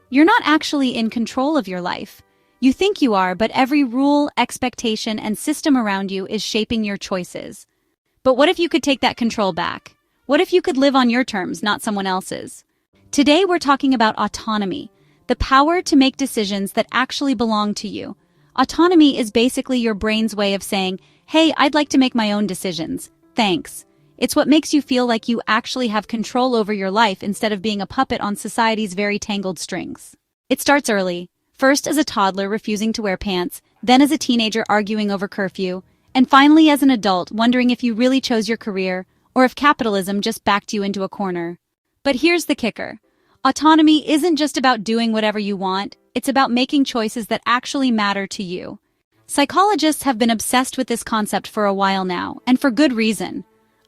You're not actually in control of your life. You think you are, but every rule, expectation, and system around you is shaping your choices. But what if you could take that control back? What if you could live on your terms, not someone else's? Today we're talking about autonomy, the power to make decisions that actually belong to you. Autonomy is basically your brain's way of saying, hey, I'd like to make my own decisions. Thanks. It's what makes you feel like you actually have control over your life instead of being a puppet on society's very tangled strings. It starts early, first as a toddler refusing to wear pants, then as a teenager arguing over curfew, and finally as an adult wondering if you really chose your career or if capitalism just backed you into a corner. But here's the kicker. Autonomy isn't just about doing whatever you want, it's about making choices that actually matter to you. Psychologists have been obsessed with this concept for a while now, and for good reason.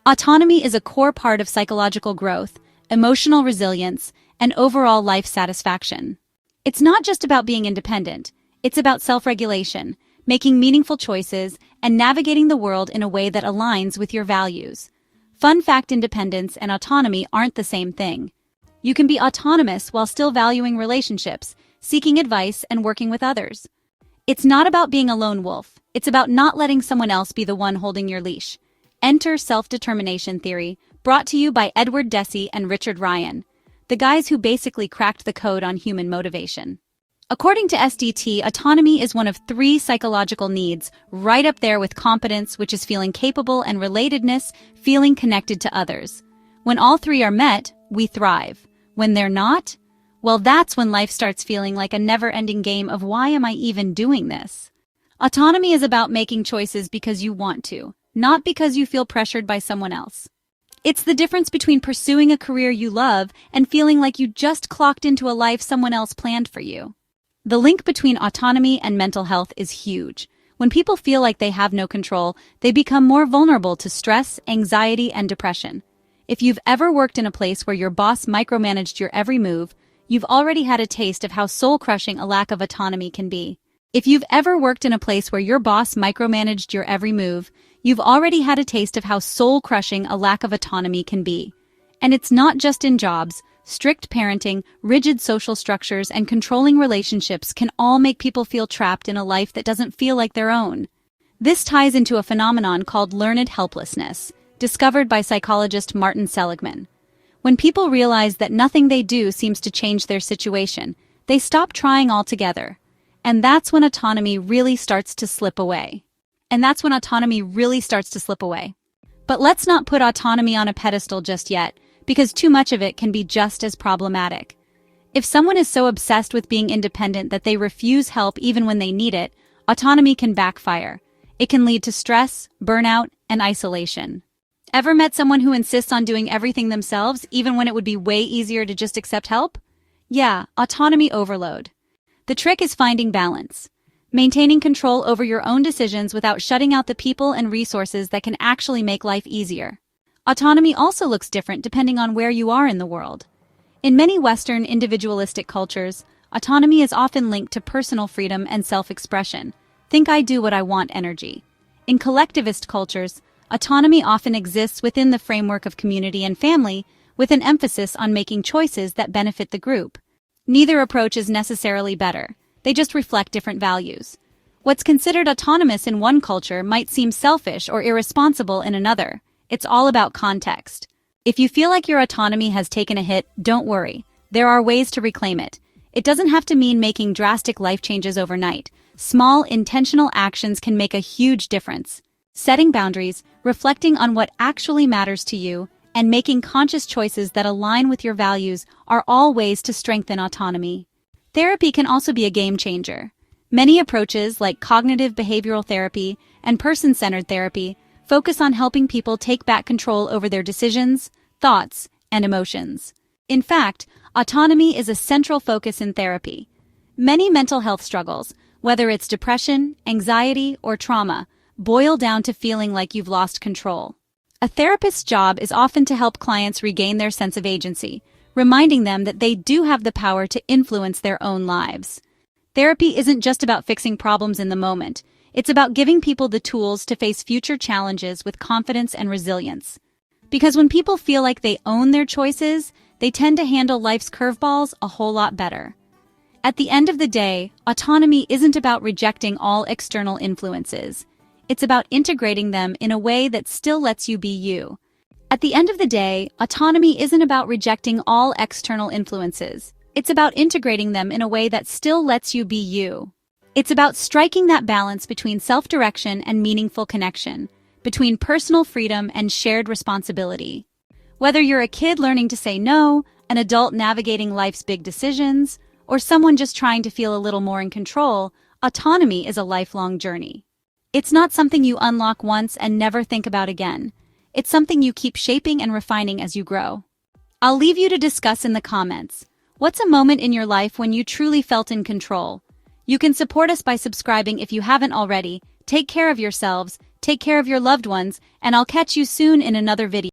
Autonomy is a core part of psychological growth, emotional resilience, and overall life satisfaction. It's not just about being independent, it's about self-regulation, making meaningful choices, and navigating the world in a way that aligns with your values. Fun fact: independence and autonomy aren't the same thing. You can be autonomous while still valuing relationships, seeking advice, and working with others. It's not about being a lone wolf, it's about not letting someone else be the one holding your leash. Enter self-determination theory, brought to you by Edward Deci and Richard Ryan, the guys who basically cracked the code on human motivation. According to SDT, autonomy is one of 3 psychological needs, right up there with competence, which is feeling capable, and relatedness, feeling connected to others. When all 3 are met, we thrive. When they're not, well, that's when life starts feeling like a never-ending game of why am I even doing this? Autonomy is about making choices because you want to, not because you feel pressured by someone else. It's the difference between pursuing a career you love and feeling like you just clocked into a life someone else planned for you. The link between autonomy and mental health is huge. When people feel like they have no control, they become more vulnerable to stress, anxiety, and depression. If you've ever worked in a place where your boss micromanaged your every move, you've already had a taste of how soul-crushing a lack of autonomy can be. If you've ever worked in a place where your boss micromanaged your every move, you've already had a taste of how soul-crushing a lack of autonomy can be. And it's not just in jobs. Strict parenting, rigid social structures, and controlling relationships can all make people feel trapped in a life that doesn't feel like their own. This ties into a phenomenon called learned helplessness, discovered by psychologist Martin Seligman. When people realize that nothing they do seems to change their situation, they stop trying altogether. And that's when autonomy really starts to slip away. But let's not put autonomy on a pedestal just yet, because too much of it can be just as problematic. If someone is so obsessed with being independent that they refuse help even when they need it, autonomy can backfire. It can lead to stress, burnout, and isolation. Ever met someone who insists on doing everything themselves, even when it would be way easier to just accept help? Yeah, autonomy overload. The trick is finding balance. Maintaining control over your own decisions without shutting out the people and resources that can actually make life easier. Autonomy also looks different depending on where you are in the world. In many Western individualistic cultures, autonomy is often linked to personal freedom and self-expression. Think I do what I want energy. In collectivist cultures, autonomy often exists within the framework of community and family, with an emphasis on making choices that benefit the group. Neither approach is necessarily better. They just reflect different values. What's considered autonomous in one culture might seem selfish or irresponsible in another. It's all about context. If you feel like your autonomy has taken a hit, don't worry. There are ways to reclaim it. It doesn't have to mean making drastic life changes overnight. Small, intentional actions can make a huge difference. Setting boundaries, reflecting on what actually matters to you, and making conscious choices that align with your values are all ways to strengthen autonomy. Therapy can also be a game changer. Many approaches, like cognitive behavioral therapy and person-centered therapy, focus on helping people take back control over their decisions, thoughts, and emotions. In fact, autonomy is a central focus in therapy. Many mental health struggles, whether it's depression, anxiety, or trauma, boil down to feeling like you've lost control. A therapist's job is often to help clients regain their sense of agency, reminding them that they do have the power to influence their own lives. Therapy isn't just about fixing problems in the moment. It's about giving people the tools to face future challenges with confidence and resilience. Because when people feel like they own their choices, they tend to handle life's curveballs a whole lot better. At the end of the day, autonomy isn't about rejecting all external influences. It's about integrating them in a way that still lets you be you. At the end of the day, autonomy isn't about rejecting all external influences. It's about integrating them in a way that still lets you be you. It's about striking that balance between self-direction and meaningful connection, between personal freedom and shared responsibility. Whether you're a kid learning to say no, an adult navigating life's big decisions, or someone just trying to feel a little more in control, autonomy is a lifelong journey. It's not something you unlock once and never think about again. It's something you keep shaping and refining as you grow. I'll leave you to discuss in the comments. What's a moment in your life when you truly felt in control? You can support us by subscribing if you haven't already. Take care of yourselves, take care of your loved ones, and I'll catch you soon in another video.